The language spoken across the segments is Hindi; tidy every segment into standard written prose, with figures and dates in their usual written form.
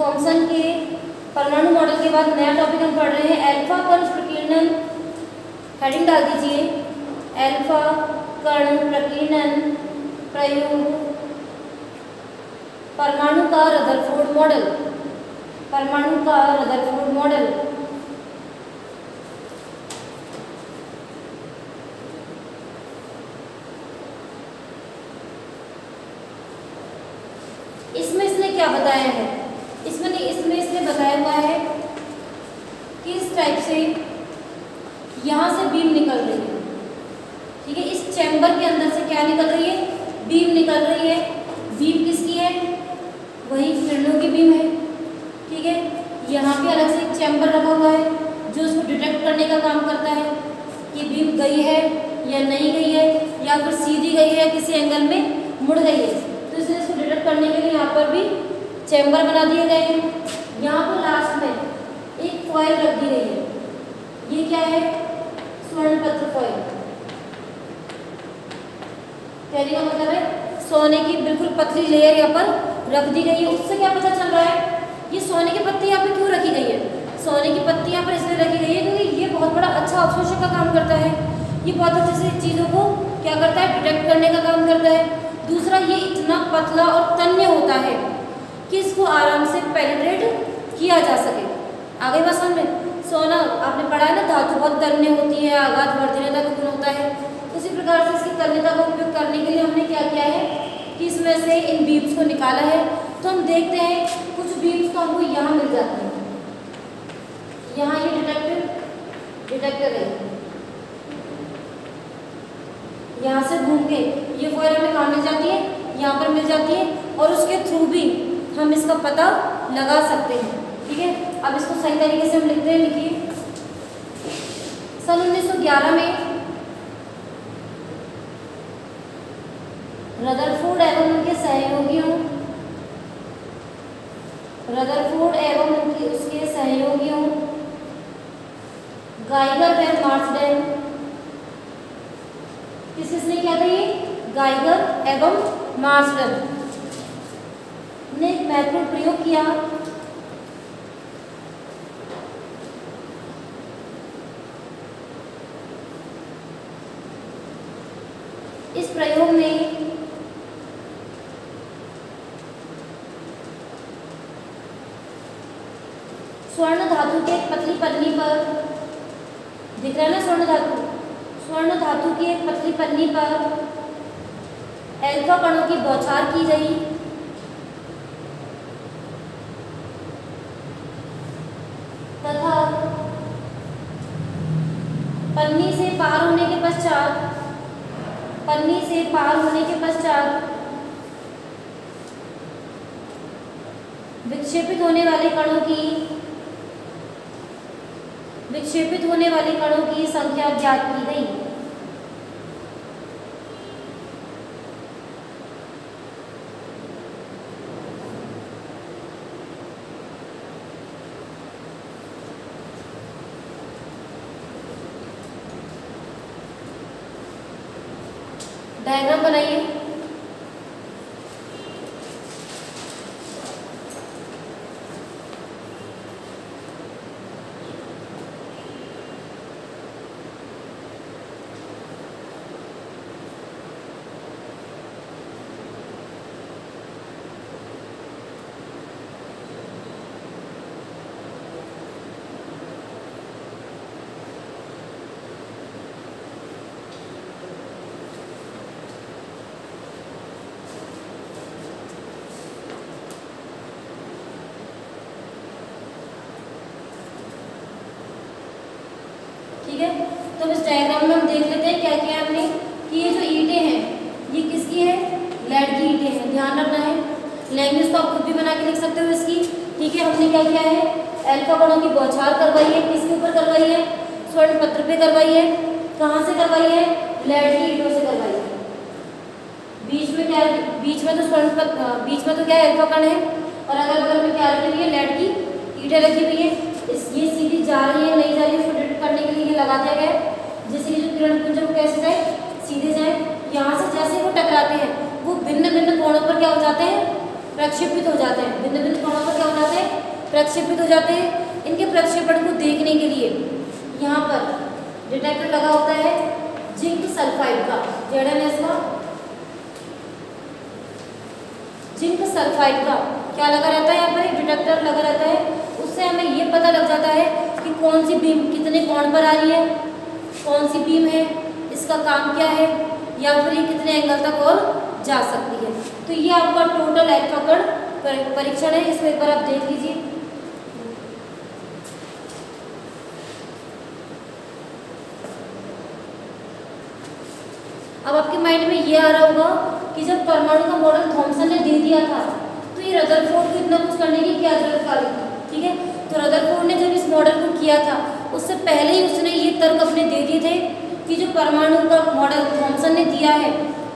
थॉमसन के परमाणु मॉडल के बाद नया टॉपिक हम पढ़ रहे हैं अल्फा कण प्रकीर्णन। हेडिंग डाल दीजिए, अल्फा कण प्रकीर्णन प्रयोग परमाणु का रदरफोर्ड मॉडल। परमाणु का रदरफोर्ड मॉडल। इसमें इसने क्या बताया है, इसमें इसने बताया हुआ है कि इस टाइप से यहाँ से बीम निकल रही है, ठीक है। इस चैम्बर के अंदर से क्या निकल रही है, बीम निकल रही है। बीम किसकी है, वही किरणों की बीम है, ठीक है। यहाँ पे अलग से एक चैम्बर रखा हुआ है जो उसको डिटेक्ट करने का काम करता है कि बीम गई है या नहीं गई है, या फिर सीधी गई है, किसी एंगल में मुड़ गई है। तो इसलिए इसको डिटेक्ट करने के लिए यहाँ पर भी चैम्बर बना दिए गए हैं। यहाँ पर लास्ट में एक फॉइल रख दी गई है, ये क्या है, स्वर्ण पत्र फॉइल। कहने का मतलब है सोने की बिल्कुल पतली लेयर यहाँ पर रख दी गई है। उससे क्या पता चल रहा है, ये सोने की पत्ती यहाँ पे क्यों रखी गई है। सोने की पत्ती यहाँ पर इसलिए रखी गई है क्योंकि ये बहुत बड़ा अच्छा अवशोषक का काम करता है। ये बहुत अच्छे से चीज़ों को क्या करता है, डिटेक्ट करने का काम करता है। दूसरा, ये इतना पतला और तन्य होता है कि इसको आराम से पेनिट्रेट किया जा सके। आगे बस हमने सोना आपने पढ़ा है ना, धातु बहुत तन्य होती है, आघात वर्धनीयता का गुण होता है। उसी प्रकार से इसकी तन्यता का उपयोग करने के लिए हमने क्या किया है कि इसमें से इन बीम्स को निकाला है। तो हम देखते हैं कुछ बीम्स तो हमको यहाँ मिल जाते हैं। यहाँ ये डिटेक्टर है, यहाँ से घूम के ये फॉइल हमें कहाँ मिल जाती है, यहाँ पर मिल जाती है, और उसके थ्रू भी हम इसका पता लगा सकते हैं, ठीक है। अब इसको सही तरीके से हम लिखते हैं, लिखिए। सन 1911 में रदरफोर्ड एवं उनके सहयोगियों गाइगर व मार्सडेन, किसने क्या था, ये गाइगर एवं मार्सडेन ने एक महत्वपूर्ण प्रयोग किया। इस प्रयोग में स्वर्ण धातु के पतली पन्नी पर, दिख रहा है ना, स्वर्ण धातु की एक पतली पन्नी पर अल्फा कणों की बौछार की गई। तथा पन्नी से पार होने के पश्चात विक्षेपित होने वाले कणों की संख्या ज्ञात की गई। डायग्राम बनाइए। ठीक है, तो इस डायग्राम में हम देख लेते हैं क्या किया हमने कि ये जो ईंटें हैं ये किसकी है, लेड की ईंटें हैं। ध्यान रखना है, लैंग्वेज तो आप खुद भी बना के लिख सकते हो इसकी, ठीक है। हमने क्या किया है, अल्फा कणों की बौछार करवाई है। किसके ऊपर करवाई है, स्वर्ण पत्र पे करवाई है। कहाँ से करवाई है, लेड की ईंटों से करवाई है। बीच में क्या है, बीच में तो क्या है, अल्फा कण है, और अगल बगल में क्या रखी हुई है, लेड की ईंटें रखी हुई है। ये सीधी जा रही है नहीं जा रही है, उसको डिटेक्ट करने के लिए ये लगा दिया गया है, जिससे कि जो किरण पुंज वो कैसे जाए, सीधे जाए। यहाँ से जैसे वो टकराते हैं वो भिन्न भिन्न कोणों पर क्या हो जाते हैं, प्रक्षेपित हो जाते हैं। भिन्न भिन्न कोणों पर क्या हो जाते हैं, प्रक्षेपित हो जाते हैं। इनके प्रक्षेपण को देखने के लिए यहाँ पर डिटेक्टर लगा होता है जिंक सल्फाइड का, ZnS का, जिंक सल्फाइड का क्या लगा रहता है, यहाँ पर एक डिटेक्टर लगा रहता है। उससे हमें ये पता लग जाता है कि कौन सी बीम कितने कोण पर आ रही है, कौन सी बीम है, इसका काम क्या है, या फिर ये कितने एंगल तक और जा सकती है। तो ये आपका टोटल अल्फा कण परीक्षण है, इसमें एक बार आप देख लीजिए। अब आपके माइंड में ये आ रहा होगा कि जब परमाणु का मॉडल थॉमसन ने दे दिया था तो ये रदरफोर्ड को इतना कुछ करने की क्या जरूरत पड़ी थी, ठीक है। तो रदरफोर्ड ने जब इस मॉडल को किया था उससे पहले ही उसने ये तर्क अपने दे दिए थे कि जो परमाणु का मॉडल थॉमसन ने दिया है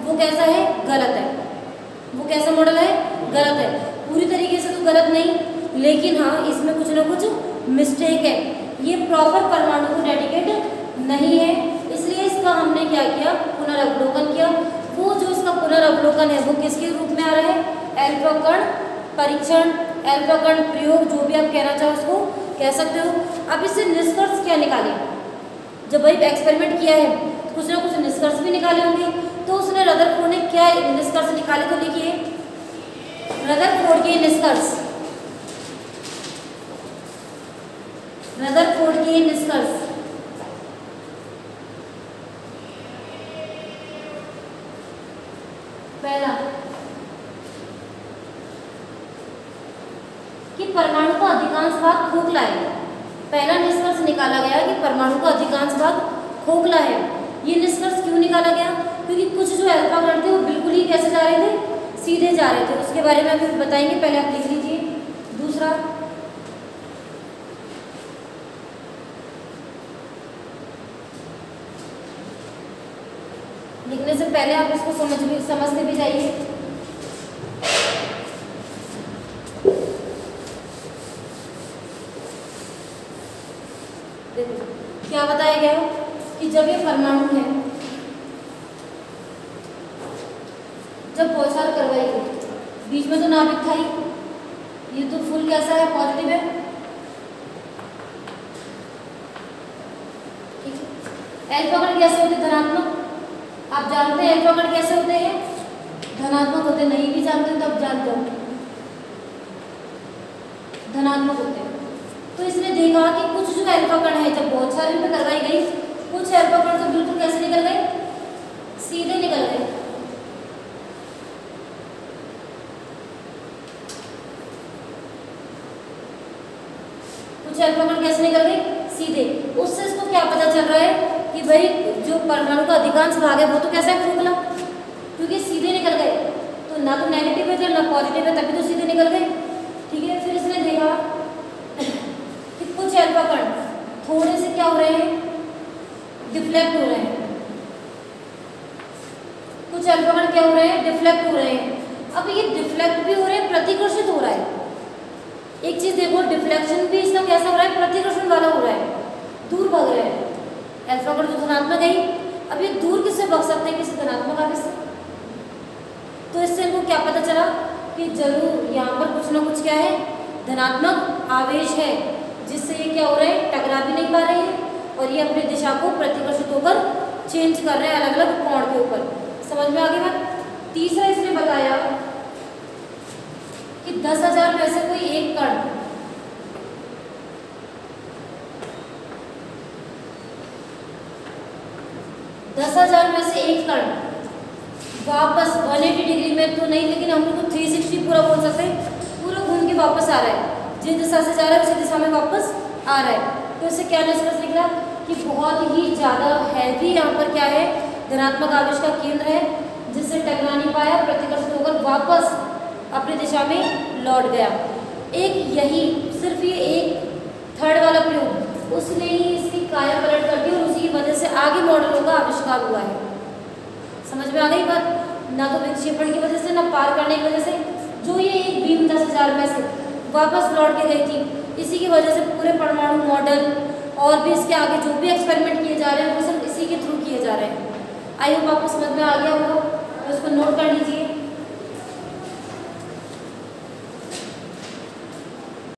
वो कैसा है, गलत है। वो कैसा मॉडल है, गलत है। पूरी तरीके से तो गलत नहीं, लेकिन हाँ इसमें कुछ ना कुछ मिस्टेक है। ये प्रॉपर परमाणु को डेडिकेट नहीं है, इसलिए इसका हमने क्या किया, पुनर्अवलोकन किया। वो जो इसका पुनर्अवलोकन है वो किसके रूप में आ रहा है, अल्फा कण परीक्षण, अल्फा कण प्रयोग, जो भी आप कहना चाहो उसको कह सकते हो। अब इससे निष्कर्ष क्या निकाले, जब भाई एक्सपेरिमेंट किया है कुछ ना कुछ निष्कर्ष भी निकाले होंगे। तो उसने रदरफोर्ड ने क्या निष्कर्ष निकाले, तो लिखिए रदरफोर्ड के निष्कर्ष, रदरफोर्ड के निष्कर्ष। पहला कि परमाणु का अधिकांश भाग खोखला है। पहला निष्कर्ष निकाला गया कि परमाणु का अधिकांश भाग खोखला है। ये निष्कर्ष क्यों निकाला गया, क्योंकि कुछ जो अल्फा कण थे वो बिल्कुल ही कैसे जा रहे थे, सीधे जा रहे थे। उसके बारे में अभी बताएंगे, पहले आप लिख लीजिए। दूसरा, लिखने से पहले आप इसको समझते भी जाइए। देखो क्या बताया गया कि जब ये परमाणु है, जब बौछार करवाई गई, बीच में तो नाभिक था ही, ये तो फुल कैसा है, पॉजिटिव है, ठीक है। अल्फा कण कैसे होते, धनात्मक। आप जानते हैं अल्फा कण कैसे होते हैं, धनात्मक होते हैं। नहीं भी जानते हो तो आप जानते हो, धनात्मक होते हैं। तो इसने देखा कि कुछ जो अल्फा कण है जब बौछार में करवाई गई, कुछ अल्फा कण तो बिल्कुल कैसे निकल गए, सीधे निकल गए। कुछ अल्फा कण कैसे निकल गए, सीधे। उससे इसको क्या पता चल रहा है कि भाई जो परमाणु का अधिकांश भाग है वो तो कैसा है, खोखला, क्योंकि सीधे निकल गए। तो ना तो नेगेटिव है ना पॉजिटिव है, तभी तो सीधे निकल गए, ठीक है। फिर इसने देखा कि कुछ अल्फा कण थोड़े से क्या हो रहे हैं, डिफ्लेक्ट हो रहे हैं। कुछ अल्फा कण क्या हो रहे हैं, डिफ्लेक्ट हो रहे हैं। अब ये डिफ्लेक्ट भी हो रहे हैं, प्रतिकर्षित हो रहा है। एक चीज देखो, डिफ्लेक्शन भी इसका कैसा हो रहा है, प्रतिकर्षण वाला हो रहा है, दूर भाग रहे हैं। अल्फा कण जो धनात्मक है, अब ये दूर किससे भाग सकते हैं, किसी धनात्मक आवेश से। तो इससे इनको क्या पता चला कि जरूर यहाँ पर कुछ ना कुछ क्या है, धनात्मक आवेश है, जिससे ये क्या हो रहा है, टकरा भी नहीं पा रहे हैं और ये अपनी दिशा को प्रतिकर्षित होकर चेंज कर रहे हैं अलग अलग कोण के ऊपर। समझ में आगे बात। तीसरा इसने बताया कि 10,000 में से कोई एक कण 10,000 में से एक कण वापस 180 डिग्री में तो नहीं, लेकिन हम लोग तो 360 पूरा बोल सकते हैं, पूरा घूम के वापस आ रहा है। जिस दिशा से जा रहा है उसी दिशा में वापस आ रहा है। तो इससे क्या निष्कर्ष निकला कि बहुत ही ज़्यादा हैवी यहाँ पर क्या है, धनात्मक आवेश का केंद्र है, जिससे टकरा नहीं पाया, प्रतिकर्षित होकर वापस अपनी दिशा में लौट गया। एक यही सिर्फ ये एक थर्ड वाला प्रयोग उसने ही इसकी काया पलट कर दी और उसी की वजह से आगे मॉडलों का आविष्कार हुआ है। समझ में आ गई बात। ना तो विक्षेपण की वजह से, ना पार करने की वजह से, जो ये एक बीम 10,000 में से वापस लौट के गई थी, इसी की वजह से पूरे परमाणु मॉडल और भी इसके आगे जो भी एक्सपेरिमेंट किए जा रहे हैं वो सब इसी के थ्रू किए जा रहे हैं। आई होप आपको समझ में आ गया होगा, तो इसको नोट कर लीजिए।